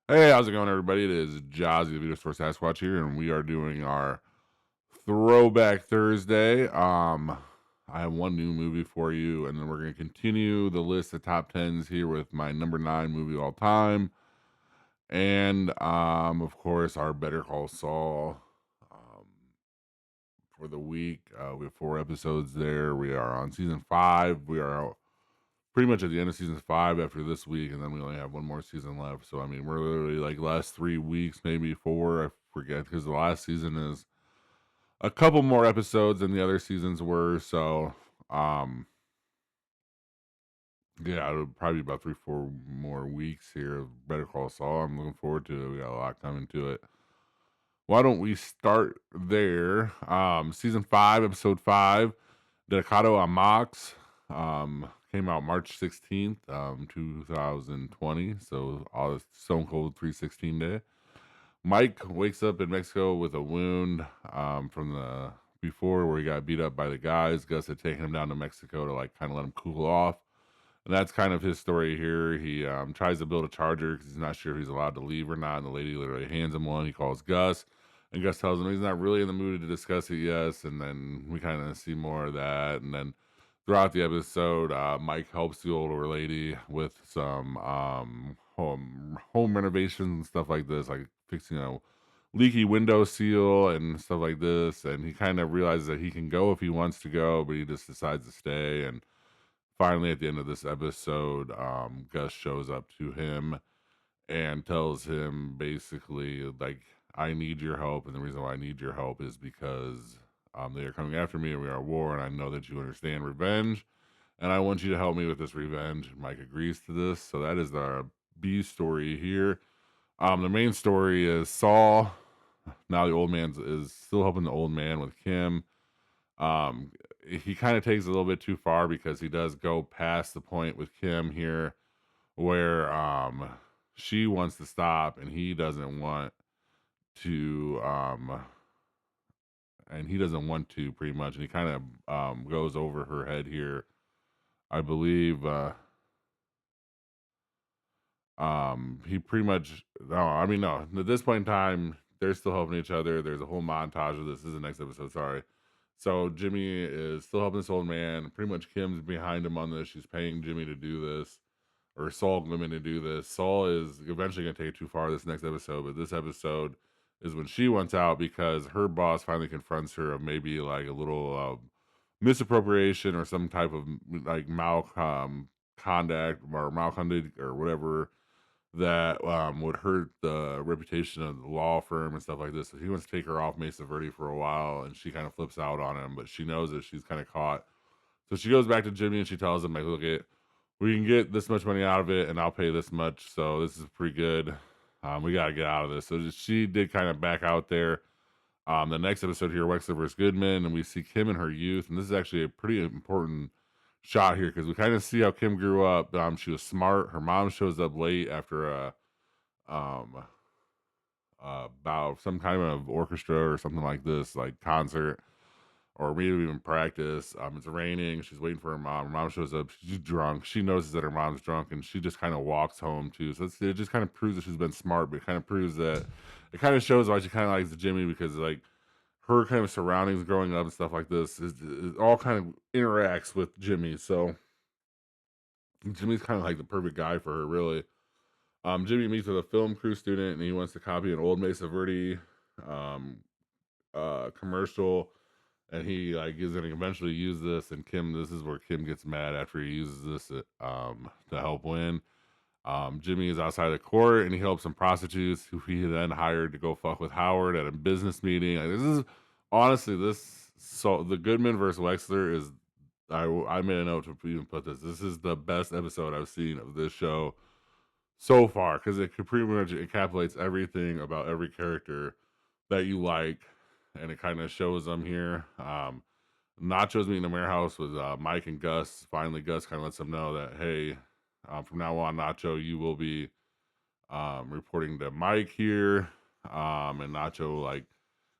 Hey, how's it going, everybody? It is Jazzy, the Video Store Sasquatch here, and we are doing our Throwback Thursday. I have one new movie for you, and then we're going to continue the list of top tens here with my number 9 movie of all time, and of course, our Better Call Saul for the week. We have 4 episodes there. We are on season 5. We are pretty much at the end of season 5 after this week, and then we only have one more season left. So I mean, we're literally like last 3 weeks, maybe 4. I forget because the last season is a couple more episodes than the other seasons were. So um, yeah, it'll probably be about 3, 4 more weeks here of Better Call Saul. I'm looking forward to it. We got a lot coming to it. Why don't we start there? Season 5, episode 5, Dedicado on Mox. Came out March 16th, 2020. So all Stone Cold 316 day. Mike wakes up in Mexico with a wound from the before where he got beat up by the guys. Gus had taken him down to Mexico to like kind of let him cool off. And that's kind of his story here. He tries to build a charger because he's not sure if he's allowed to leave or not. And the lady literally hands him one. He calls Gus, and Gus tells him he's not really in the mood to discuss it yet. And then we kind of see more of that. And then throughout the episode, Mike helps the older lady with some home renovations and stuff like this, like fixing a leaky window seal and stuff like this. And he kind of realizes that he can go if he wants to go, but he just decides to stay. And finally, at the end of this episode, Gus shows up to him and tells him basically, like, I need your help. And the reason why I need your help is because they are coming after me and we are at war. And I know that you understand revenge. And I want you to help me with this revenge. Mike agrees to this. So that is the B story here. The main story is Saul. Now the old man is still helping the old man with Kim. Um, he kind of takes it a little bit too far because he does go past the point with Kim here where she wants to stop and he doesn't want to pretty much, and he kind of goes over her head here. I believe he pretty much no, I mean no, at this point in time they're still helping each other. There's a whole montage of this. This is the next episode, sorry. So Jimmy is still helping this old man. Pretty much Kim's behind him on this. She's paying Jimmy to do this, or Saul Goodman to do this. Saul is eventually going to take it too far this next episode, but this episode is when she wants out because her boss finally confronts her of maybe like a little misappropriation or some type of like conduct or malconduct or whatever that would hurt the reputation of the law firm and stuff like this. So he wants to take her off Mesa Verde for a while, and she kind of flips out on him, but she knows that she's kind of caught. So she goes back to Jimmy and she tells him, like, look, we can get this much money out of it, and I'll pay this much. So this is pretty good. We got to get out of this. So she did kind of back out there. The next episode here, Wexler versus Goodman, and we see Kim in her youth, and this is actually a pretty important shot here because we kind of see how Kim grew up. She was smart. Her mom shows up late after um about some kind of orchestra or something like this, like concert or maybe even practice. It's raining. She's waiting for her mom. Her mom shows up. She's drunk. She notices that her mom's drunk, and she just kind of walks home too. So it just kind of proves that she's been smart, but it kind of proves that it kind of shows why she kind of likes Jimmy because like her kind of surroundings growing up and stuff like this is all kind of interacts with Jimmy. So Jimmy's kind of like the perfect guy for her, really. Jimmy meets with a film crew student, and he wants to copy an old Mesa Verde um, commercial, and he like is going to eventually use this. And Kim, this is where Kim gets mad after he uses this to help win. Jimmy is outside the court, and he helps some prostitutes who he then hired to go fuck with Howard at a business meeting. Like, this is honestly this so the Goodman versus Wexler is. I made a note to even put this. This is the best episode I've seen of this show so far because it pretty much encapsulates everything about every character that you like, and it kind of shows them here. Nacho's meeting the warehouse with Mike and Gus. Finally, Gus kind of lets them know that hey, from now on, Nacho, you will be reporting to Mike here. And Nacho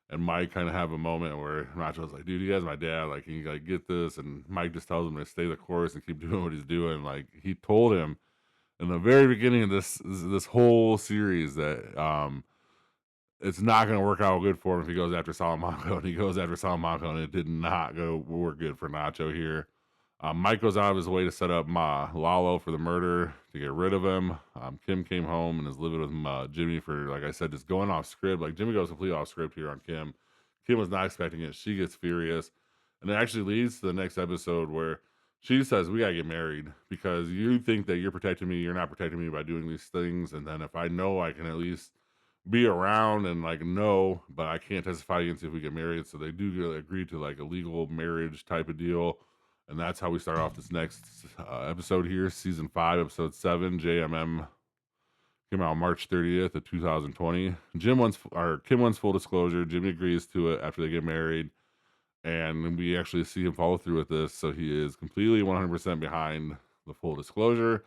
and Mike kind of have a moment where Nacho's like, dude, you guys my dad. Like, can you get this? And Mike just tells him to stay the course and keep doing what he's doing. Like he told him in the very beginning of this whole series that it's not going to work out good for him if he goes after Salamanca. And he goes after Salamanca, and it did not go work good for Nacho here. Mike goes out of his way to set up Lalo for the murder to get rid of him. Kim came home and is living with Jimmy for, like I said, just going off script. Like Jimmy goes completely off script here on Kim. Kim was not expecting it. She gets furious, and it actually leads to the next episode where she says, "We gotta get married because you think that you're protecting me. You're not protecting me by doing these things. And then if I know I can at least be around and like know, but I can't testify against you if we get married." So they do agree to like a legal marriage type of deal, and that's how we start off this next episode here, season 5, episode 7. JMM came out March 30th of 2020. Kim wants full disclosure. Jimmy agrees to it after they get married, and we actually see him follow through with this. So he is completely 100% behind the full disclosure.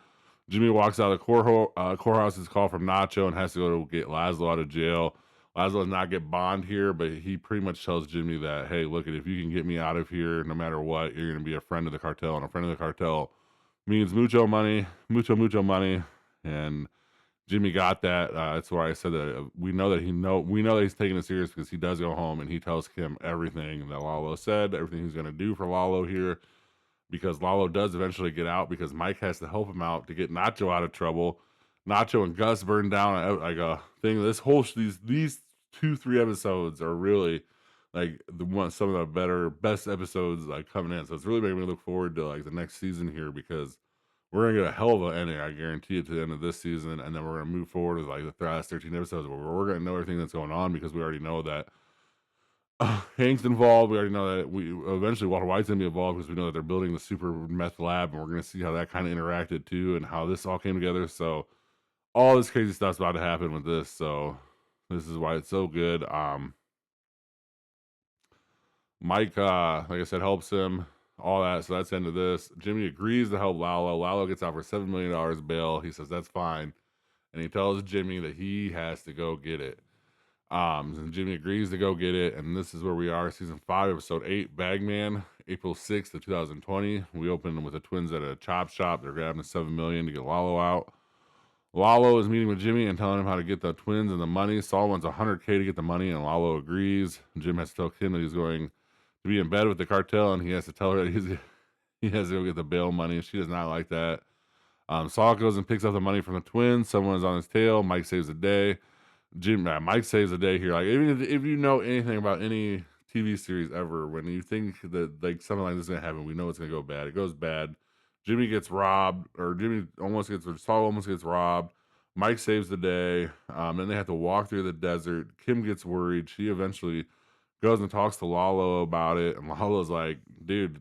Jimmy walks out of the courthouse's call from Nacho and has to go to get Laszlo out of jail. Laszlo does not get bond here, but he pretty much tells Jimmy that, hey, look, if you can get me out of here, no matter what, you're going to be a friend of the cartel. And a friend of the cartel means mucho money, mucho money. And Jimmy got that. That's why I said that we know that he's taking it serious because he does go home and he tells Kim everything that Lalo said, everything he's going to do for Lalo here, because Lalo does eventually get out because Mike has to help him out to get Nacho out of trouble. Nacho and Gus burn down like a thing. These 2-3 episodes are really like some of the best episodes like coming in. So it's really making me look forward to like the next season here because we're gonna get a hell of an ending. I guarantee it to the end of this season, and then we're gonna move forward with like the last 13 episodes where we're gonna know everything that's going on because we already know that Hank's involved. We already know that we eventually Walter White's gonna be involved because we know that they're building the super meth lab, and we're gonna see how that kind of interacted too, and how this all came together. So all this crazy stuff's about to happen with this. So this is why it's so good. Mike, like I said, helps him, all that. So that's the end of this. Jimmy agrees to help Lalo. Lalo gets out for $7 million bail. He says that's fine, and he tells Jimmy that he has to go get it. And Jimmy agrees to go get it, and this is where we are, season 5, episode 8, Bagman, April 6th of 2020. We open with the twins at a chop shop. They're grabbing $7 million to get Lalo out. Lalo is meeting with Jimmy and telling him how to get the twins and the money. Saul wants $100K to get the money, and Lalo agrees. Jim has to tell Kim that he's going to be in bed with the cartel, and he has to tell her that he has to go get the bail money. She does not like that. Saul goes and picks up the money from the twins. Someone is on his tail. Mike saves the day. Mike saves the day here. Like, even if you know anything about any TV series ever, when you think that like something like this is gonna happen, we know it's gonna go bad. It goes bad. Jimmy gets robbed, or Saul almost gets robbed. Mike saves the day. Then they have to walk through the desert. Kim gets worried. She eventually goes and talks to Lalo about it, and Lalo's like, "Dude,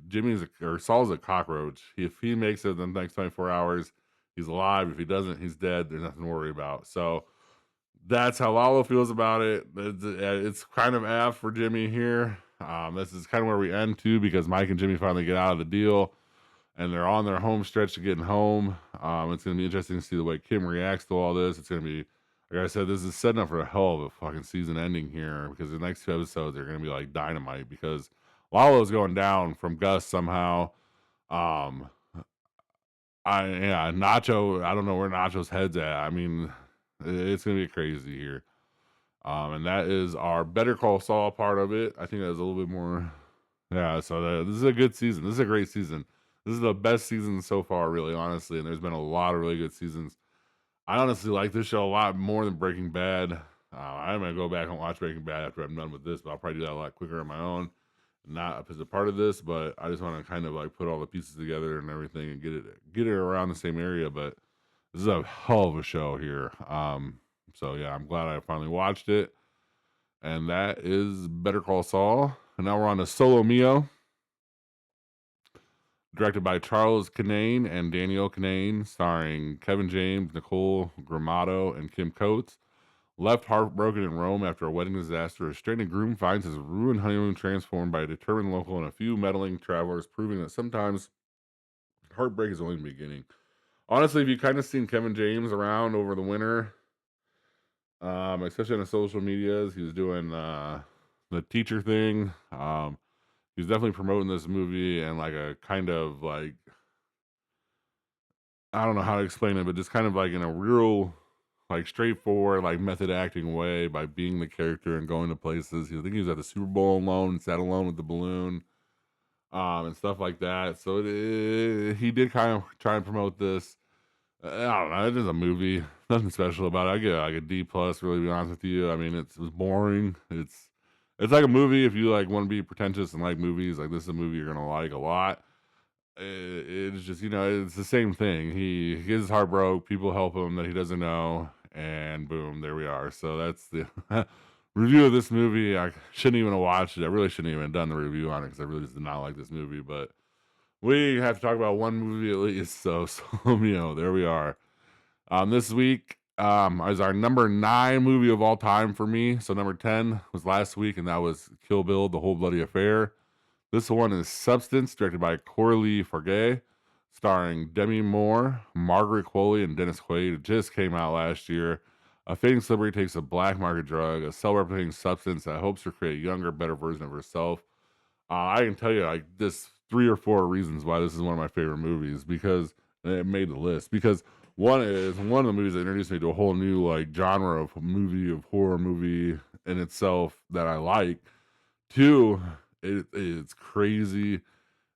Saul's a cockroach. If he makes it in the next 24 hours, he's alive. If he doesn't, he's dead. There's nothing to worry about." So that's how Lalo feels about it. It's kind of F for Jimmy here. This is kind of where we end too, because Mike and Jimmy finally get out of the deal, and they're on their home stretch to getting home. It's going to be interesting to see the way Kim reacts to all this. It's going to be, like I said, this is setting up for a hell of a fucking season ending here, because the next 2 episodes are going to be like dynamite, because Lalo's going down from Gus somehow. Um, Nacho, I don't know where Nacho's head's at. I mean, it's going to be crazy here. And that is our Better Call Saul part of it. I think that's a little bit more. Yeah, so this is a good season. This is a great season. This is the best season so far, really, honestly. And there's been a lot of really good seasons. I honestly like this show a lot more than Breaking Bad. I'm gonna go back and watch Breaking Bad after I'm done with this, but I'll probably do that a lot quicker on my own, not as a part of this. But I just want to kind of like put all the pieces together and everything and get it around the same area. But this is a hell of a show here. So yeah, I'm glad I finally watched it. And that is Better Call Saul. And now we're on to Solo Mio, directed by Charles Kinane and Daniel Kinane, starring Kevin James, Nicole Gramado, and Kim Coates. Left heartbroken in Rome after a wedding disaster, a stranded groom finds his ruined honeymoon transformed by a determined local and a few meddling travelers, proving that sometimes heartbreak is only the beginning. Honestly, if you kind of seen Kevin James around over the winter, especially on the social medias, he was doing the teacher thing. He's definitely promoting this movie and like a kind of like I don't know how to explain it, but just kind of like in a real, like straightforward, like method acting way by being the character and going to places. I think he was at the Super Bowl alone, sat alone with the balloon, and stuff like that. So he did kind of try and promote this. I don't know. It is a movie. Nothing special about it. I get like a D plus. Really, to be honest with you. I mean, it's boring. It's like a movie if you like want to be pretentious and like movies. Like this is a movie you're gonna like a lot. It's just it's the same thing. He gets his heart broke. People help him that he doesn't know, and boom, there we are. So that's the review of this movie. I shouldn't even have watched it. I really shouldn't even have done the review on it because I really just did not like this movie. But we have to talk about one movie at least. So Solo Mio, there we are. This week is our number 9 movie of all time for me. So number 10 was last week, and that was Kill Bill: The Whole Bloody Affair. This one is Substance, directed by Coralie Farge, starring Demi Moore, Margaret Qualley, and Dennis Quaid. It just came out last year. A fading celebrity takes a black market drug, a cell-replicating substance that hopes to create a younger, better version of herself. I can tell you like this 3 or 4 reasons why this is one of my favorite movies because it made the list. Because one is one of the movies that introduced me to a whole new like genre of movie of horror movie in itself that I like. Two, it's crazy.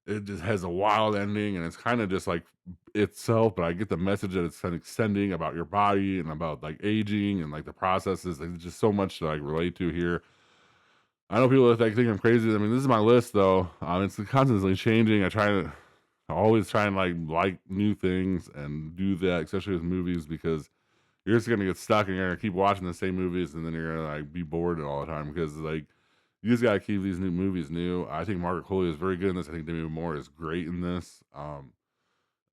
It just has a wild ending, and it's kind of just like itself. But I get the message that it's kind of extending about your body and about like aging and like the processes. Like, there's just so much to like relate to here. I know people that think I'm crazy. I mean, this is my list though. It's constantly changing. I always try and like new things and do that, especially with movies, because you're just gonna get stuck and you're gonna keep watching the same movies, and then you're gonna like be bored all the time because like you just gotta keep these new movies new. I think Margaret Qualley is very good in this. I think Demi Moore is great in this.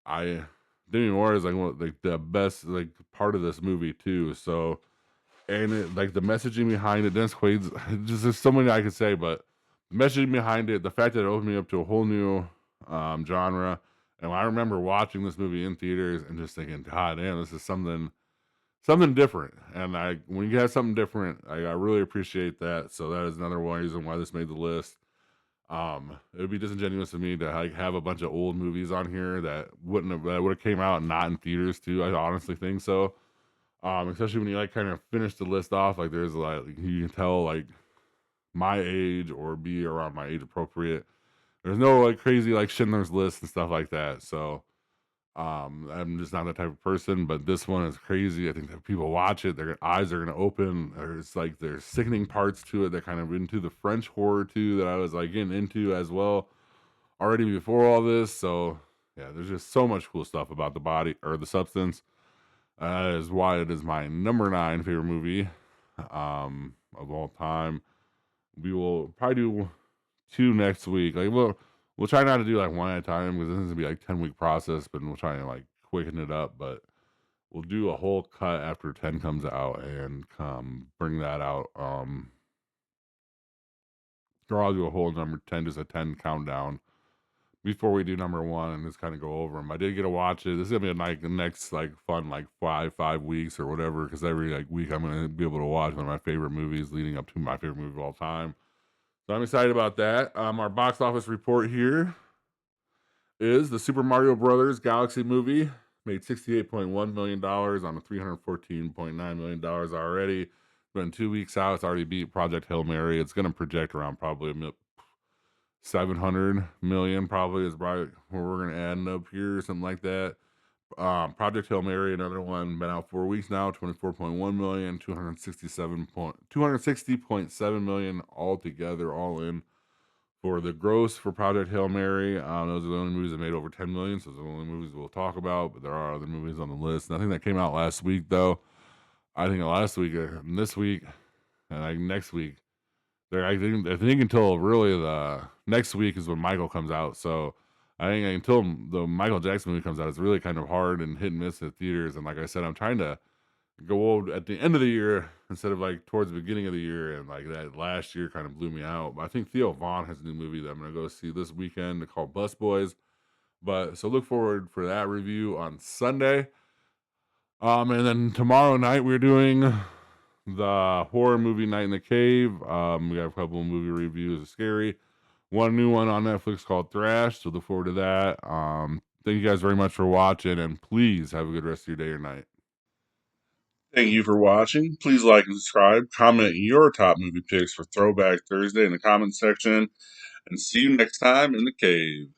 I Demi Moore is like one of like the best like part of this movie too. So and it, like the messaging behind it, Dennis Quaid's just there's so many I could say, but the messaging behind it, the fact that it opened me up to a whole new genre. And I remember watching this movie in theaters and just thinking, God damn, this is something different. And when you have something different, I really appreciate that. So that is another one reason why this made the list. It would be disingenuous of me to like have a bunch of old movies on here that would have came out not in theaters too. I honestly think so. Especially when you like kind of finish the list off, like there's like you can tell like my age or be around my age appropriate. There's no like crazy like Schindler's List and stuff like that. So I'm just not that type of person, but this one is crazy. I think that people watch it, their eyes are gonna open. There's sickening parts to it that kind of into the French horror too that I was like getting into as well already before all this. So yeah, there's just so much cool stuff about the body or the substance. That is why it is my number 9 favorite movie of all time. We will probably do 2 next week. Like we'll try not to do like one at a time because this is gonna be like 10-week process, but we'll try and like quicken it up. But we'll do a whole cut after 10 comes out and bring that out. Or I'll do a whole number 10, just a 10 countdown before we do number 1 and just kind of go over them. I did get to watch it. This is gonna be like the next like fun like five weeks or whatever because every like week I'm gonna be able to watch one of my favorite movies leading up to my favorite movie of all time. So I'm excited about that. Our box office report here is the Super Mario Brothers Galaxy movie made $68.1 million on a $314.9 million already. It's been 2 weeks out. It's already beat Project Hail Mary. It's going to project around probably 700 million, probably is probably where we're going to end up here, something like that. Project Hail Mary, another one, been out 4 weeks now, 24.1 million, 260.7 million altogether, all in for the gross for Project Hail Mary. Those are the only movies that made over 10 million, so those are the only movies we'll talk about, but there are other movies on the list. Nothing that came out last week, though. I think last week, and this week, and like next week, I think until really the next week is when Michael comes out. So I think until the Michael Jackson movie comes out, it's really kind of hard and hit and miss at theaters. And like I said, I'm trying to go over at the end of the year instead of like towards the beginning of the year. And like that last year kind of blew me out. But I think Theo Vaughn has a new movie that I'm gonna go see this weekend called Bus Boys. But so look forward for that review on Sunday. And then tomorrow night we're doing the horror movie Night in the Cave. We got a couple of movie reviews of Scary. One new one on Netflix called Thrash, so look forward to that. Thank you guys very much for watching, and please have a good rest of your day or night. Thank you for watching. Please like and subscribe. Comment your top movie picks for Throwback Thursday in the comment section. And see you next time in the cave.